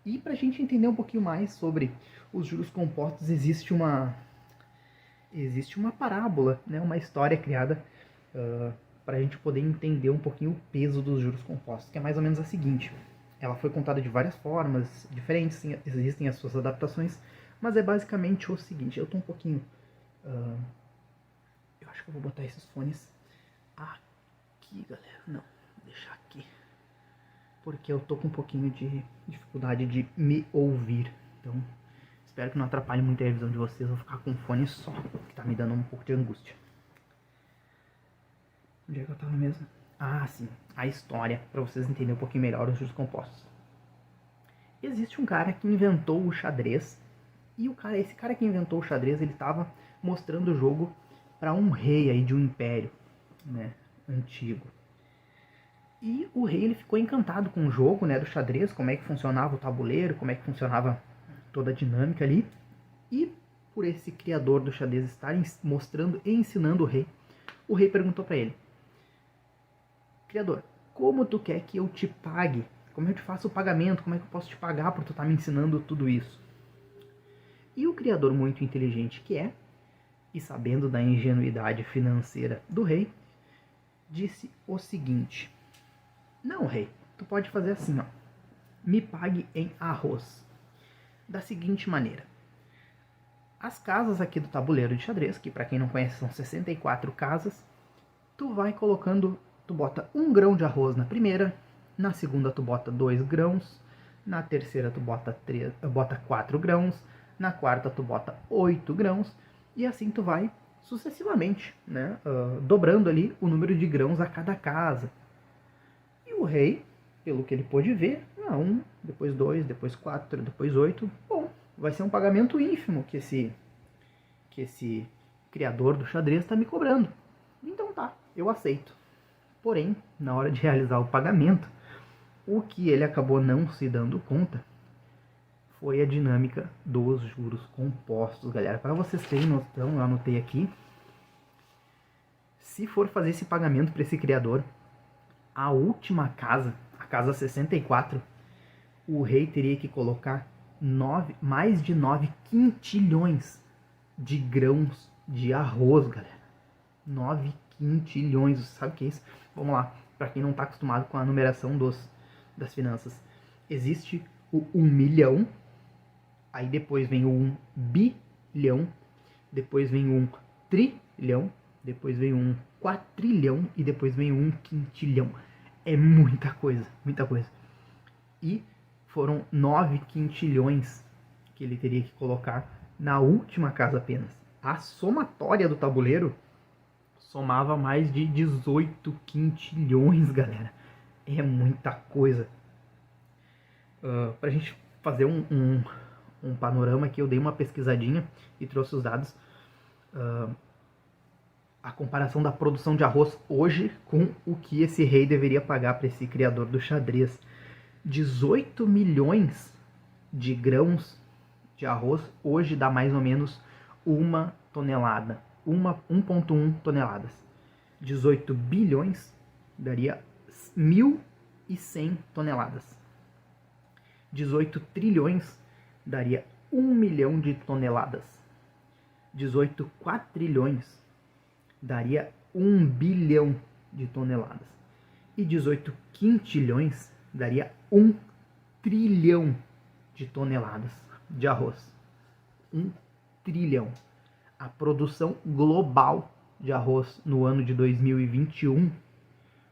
E para a gente entender um pouquinho mais sobre os juros compostos, existe uma parábola, né, uma história criada para a gente poder entender um pouquinho o peso dos juros compostos, que é mais ou menos a seguinte. Ela foi contada de várias formas diferentes, existem as suas adaptações, mas é basicamente o seguinte. Eu estou um pouquinho... eu acho que eu vou botar esses fones aqui, galera. Não, deixar aqui. Porque eu tô com um pouquinho de dificuldade de me ouvir. Então, espero que não atrapalhe muito a visão de vocês. Eu vou ficar com um fone só, que tá me dando um pouco de angústia. Onde é que eu tava mesmo? Ah, sim. A história, para vocês entenderem um pouquinho melhor os juros compostos. Existe um cara que inventou o xadrez. E esse cara que inventou o xadrez, ele tava mostrando o jogo para um rei aí de um império, né, antigo. E o rei ele ficou encantado com o jogo, né, do xadrez, como é que funcionava o tabuleiro, como é que funcionava toda a dinâmica ali. E por esse criador do xadrez estar mostrando e ensinando o rei perguntou para ele: criador, como tu quer que eu te pague? Como eu te faço o pagamento? Como é que eu posso te pagar por tu estar me ensinando tudo isso? E o criador, muito inteligente que é, e sabendo da ingenuidade financeira do rei, disse o seguinte: não, rei, tu pode fazer assim, ó. Me pague em arroz. Da seguinte maneira: as casas aqui do tabuleiro de xadrez, que para quem não conhece são 64 casas, tu vai colocando, tu bota 1 grão de arroz na primeira, na segunda tu bota 2 grãos, na terceira tu bota 4 grãos, na quarta tu bota 8 grãos, e assim tu vai sucessivamente, né, dobrando ali o número de grãos a cada casa. E o rei, pelo que ele pôde ver, 1, depois 2, depois 4, depois 8, bom, vai ser um pagamento ínfimo que esse criador do xadrez está me cobrando. Então tá, eu aceito. Porém, na hora de realizar o pagamento, o que ele acabou não se dando conta foi a dinâmica dos juros compostos, galera. Para vocês terem noção, eu anotei aqui. Se for fazer esse pagamento para esse criador, a última casa, a casa 64, o rei teria que colocar mais de 9 quintilhões de grãos de arroz, galera. 9 quintilhões, sabe o que é isso? Vamos lá, para quem não está acostumado com a numeração das finanças. Existe o 1 milhão, aí depois vem o 1 bilhão, depois vem o 1 trilhão, depois vem o 1 quatrilhão e depois vem o 1 quintilhão. É muita coisa, muita coisa. E foram 9 quintilhões que ele teria que colocar na última casa apenas. A somatória do tabuleiro somava mais de 18 quintilhões, galera. É muita coisa. Pra gente fazer um panorama aqui, eu dei uma pesquisadinha e trouxe os dados. A comparação da produção de arroz hoje com o que esse rei deveria pagar para esse criador do xadrez. 18 milhões de grãos de arroz hoje dá mais ou menos 1 tonelada. 1,1 toneladas. 18 bilhões daria 1.100 toneladas. 18 trilhões daria 1 milhão de toneladas. 18 quatrilhões daria 1 bilhão de toneladas. E 18 quintilhões daria 1 trilhão de toneladas de arroz. 1 trilhão. A produção global de arroz no ano de 2021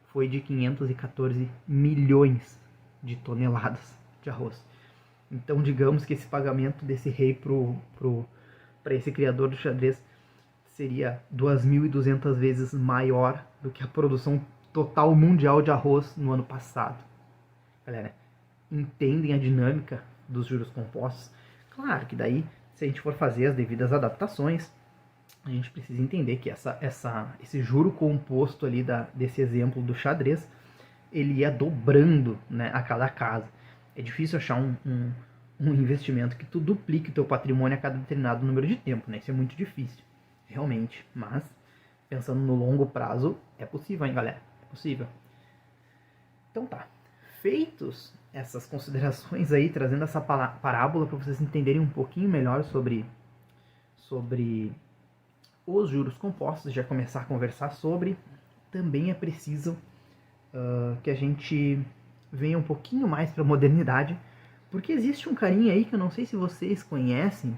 foi de 514 milhões de toneladas de arroz. Então, digamos que esse pagamento desse rei para esse criador do xadrez seria 2.200 vezes maior do que a produção total mundial de arroz no ano passado. Galera, entendem a dinâmica dos juros compostos? Claro que daí, se a gente for fazer as devidas adaptações, a gente precisa entender que esse juro composto ali desse exemplo do xadrez, ele ia dobrando, né, a cada casa. É difícil achar um investimento que tu duplique o teu patrimônio a cada determinado número de tempo, né? Isso é muito difícil, realmente. Mas, pensando no longo prazo, é possível, hein, galera? É possível. Então tá. Feitos essas considerações aí, trazendo essa parábola para vocês entenderem um pouquinho melhor sobre os juros compostos, já começar a conversar sobre. Também é preciso que a gente venha um pouquinho mais para a modernidade, porque existe um carinha aí que eu não sei se vocês conhecem,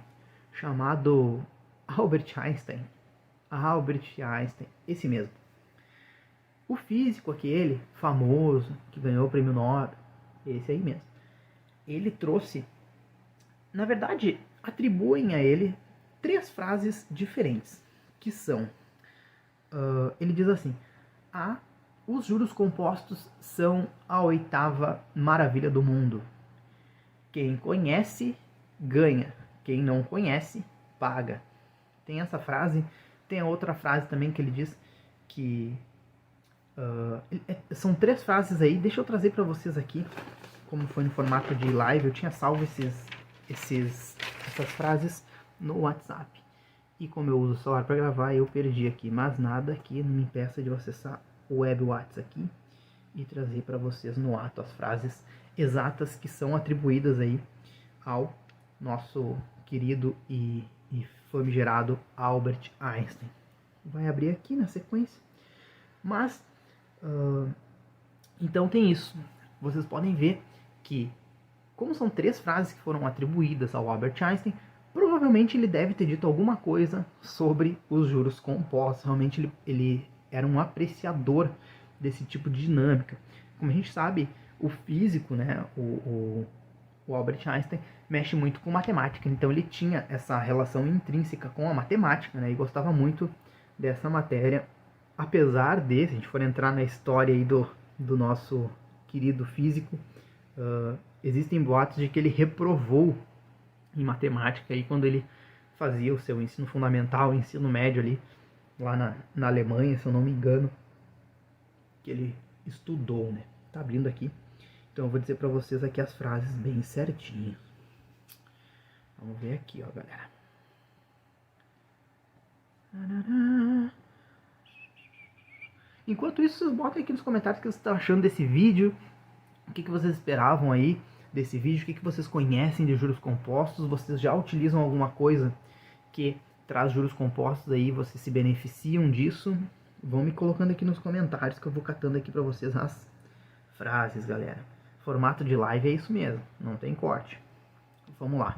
chamado Albert Einstein. Albert Einstein, esse mesmo. O físico aquele, famoso, que ganhou o prêmio Nobel, esse aí mesmo. Ele trouxe, na verdade, atribuem a ele 3 frases diferentes, que são, ele diz assim: os juros compostos são a 8ª maravilha do mundo. Quem conhece, ganha. Quem não conhece, paga. Tem essa frase. Tem a outra frase também que ele diz que... são 3 frases aí. Deixa eu trazer para vocês aqui, como foi no formato de live. Eu tinha salvo essas frases no WhatsApp. E como eu uso o celular para gravar, eu perdi aqui. Mas nada que me impeça de acessar o web WhatsApp aqui e trazer para vocês no ato as frases exatas que são atribuídas aí ao nosso querido e famigerado Albert Einstein. Vai abrir aqui na sequência. Mas, então tem isso. Vocês podem ver que, como são 3 frases que foram atribuídas ao Albert Einstein, provavelmente ele deve ter dito alguma coisa sobre os juros compostos. Realmente ele era um apreciador desse tipo de dinâmica. Como a gente sabe, o físico, né, o Albert Einstein, mexe muito com matemática. Então ele tinha essa relação intrínseca com a matemática, né, e gostava muito dessa matéria. Apesar de, se a gente for entrar na história aí do nosso querido físico, existem boatos de que ele reprovou em matemática aí quando ele fazia o seu ensino fundamental, ensino médio ali, lá na Alemanha, se eu não me engano, que ele estudou, né? Tá abrindo aqui. Então eu vou dizer pra vocês aqui as frases bem certinho. Vamos ver aqui, ó, galera. Enquanto isso, vocês botem aqui nos comentários o que vocês estão achando desse vídeo. O que vocês esperavam aí desse vídeo. O que vocês conhecem de juros compostos. Vocês já utilizam alguma coisa que traz juros compostos aí, vocês se beneficiam disso? Vão me colocando aqui nos comentários que eu vou catando aqui pra vocês as frases, galera. Formato de live é isso mesmo, não tem corte. Vamos lá.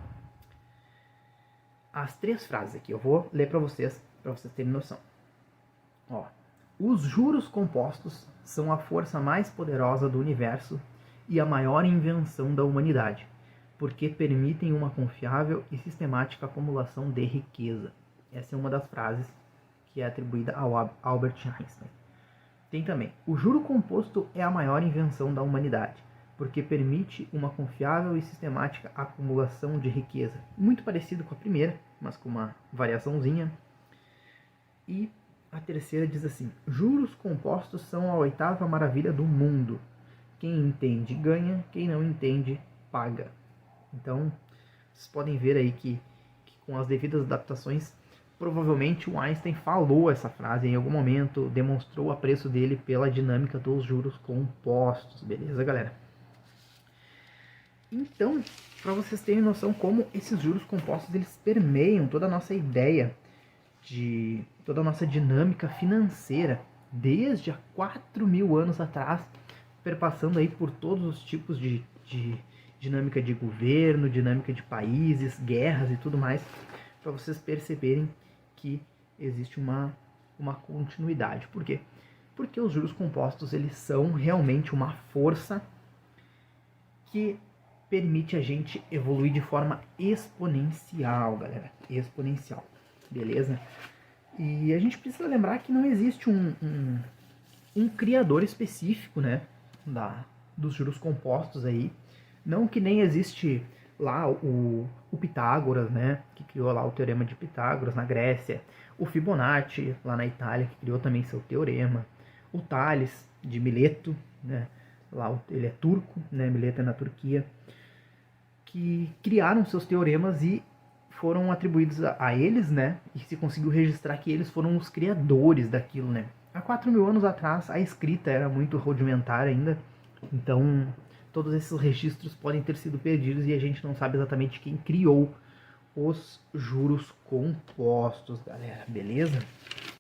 As 3 frases aqui, eu vou ler pra vocês terem noção. Ó, os juros compostos são a força mais poderosa do universo e a maior invenção da humanidade, porque permitem uma confiável e sistemática acumulação de riqueza. Essa é uma das frases que é atribuída ao Albert Einstein. Tem também: o juro composto é a maior invenção da humanidade, porque permite uma confiável e sistemática acumulação de riqueza. Muito parecido com a primeira, mas com uma variaçãozinha. E a terceira diz assim: juros compostos são a 8ª maravilha do mundo. Quem entende ganha, quem não entende paga. Então, vocês podem ver aí que com as devidas adaptações, provavelmente o Einstein falou essa frase em algum momento, demonstrou o apreço dele pela dinâmica dos juros compostos. Beleza, galera? Então, para vocês terem noção como esses juros compostos eles permeiam toda a nossa ideia, toda a nossa dinâmica financeira, desde há 4.000 anos atrás, perpassando aí por todos os tipos de dinâmica de governo, dinâmica de países, guerras e tudo mais, para vocês perceberem que existe uma continuidade. Por quê? Porque os juros compostos eles são realmente uma força que permite a gente evoluir de forma exponencial, galera. Exponencial, beleza? E a gente precisa lembrar que não existe um criador específico, né, dos juros compostos aí. Não que nem existe lá o Pitágoras, né, que criou lá o Teorema de Pitágoras na Grécia, o Fibonacci lá na Itália, que criou também seu teorema, o Tales de Mileto, né, lá ele é turco, né, Mileto é na Turquia, que criaram seus teoremas e foram atribuídos a eles, né, e se conseguiu registrar que eles foram os criadores daquilo, né. Há 4.000 anos atrás a escrita era muito rudimentar ainda, então todos esses registros podem ter sido perdidos e a gente não sabe exatamente quem criou os juros compostos, galera, beleza?